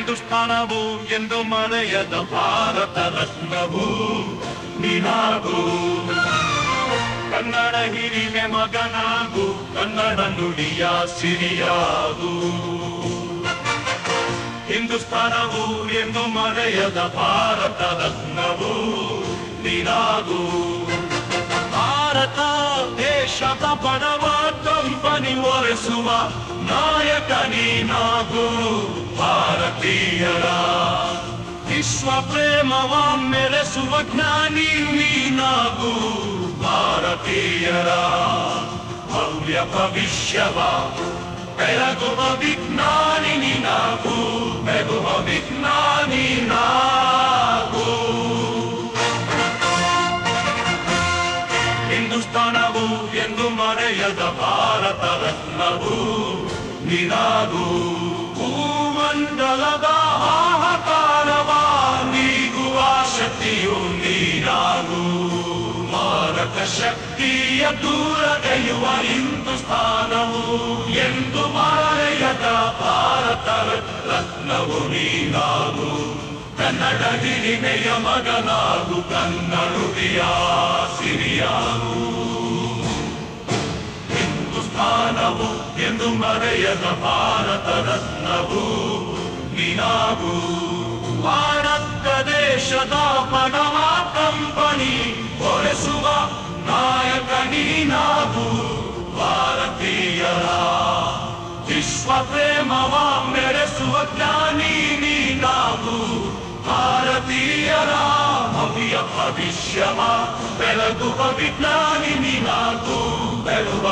ಹಿಂದೂಸ್ಥಾನವು ಎಂದು ಮರೆಯದ ಭಾರತ ರತ್ನವು ನೀನಾಗು. ಕನ್ನಡ ಹಿರಿಮೆ ಮಗನಾಗು, ಕನ್ನಡ ನುಡಿಯ ಸಿರಿಯಾಗು. ಹಿಂದೂಸ್ಥಾನವು ಎಂದು ಮರೆಯದ ಭಾರತ ರತ್ನವು ನೀನಾಗು. ಭಾರತ ದೇಶದ ಬಡವ ಕಂಪನಿ ಒರೆಸುವ ನಾಯಕ ನೀನಾಗು. ಭಾರತೀಯರ ವಿಶ್ವ ಪ್ರೇಮವ ಮೆರೆಸುವ ಜ್ಞಾನಿ ನೀನಾಗು. ಭಾರತೀಯರ ಭವ್ಯ ಭವಿಷ್ಯವ ಬೆಳಗುವ ವಿಜ್ಞಾನಿ ನೀನಾಗು. ಬೆಳಗುವ ವಿಜ್ಞಾನಿ ನಾಗು. ಹಿಂದೂಸ್ಥಾನವು ಎಂದು ಮರೆಯದ ಭಾರತ ರತ್ನವು ನೀನಾಗು. ಭೂಮಂಡಲದ ಹಾಹಾಕಾರವ ನೀಗುವ ಶಕ್ತಿಯು ನೀನಾಗು. ಮಾರಕ ಶಕ್ತಿಯ ದೂರಗೈಯುವ ಹಿಂದೂಸ್ಥಾನವು ಎಂದು ಮರೆಯದ ಭಾರತ ರತ್ನವು ನೀನಾಗು. ಕನ್ನಡ ಹಿರಿಮೆಯ ಮಗನಾಗು, ಕನ್ನಡುಡಿಯ ಸಿರಿಯಾಗು. ಹಿಂದೂಸ್ಥಾನವು ಎಂದು ಮರೆಯದ ಭಾರತ ರತ್ನವು ನೀನಾಗು. ಭಾರತ ದೇಶದ ಬಡವ ಕಂಪನಿ ಒರೆಸುವ ನಾಯಕ ನೀನಾಗು. ಭಾರತೀಯರ ವಿಶ್ವ ಪ್ರೇಮವ ಮೆರೆಸುವ ಜ್ಞಾನಿ ನೀನಾಗು. ಭಾರತೀಯರ ಭವ್ಯ ಭವಿಷ್ಯವ ಬೆಳಗುವ ವಿಜ್ಞಾನಿ ನೀನಾಗು. ಬೆಳಗುವ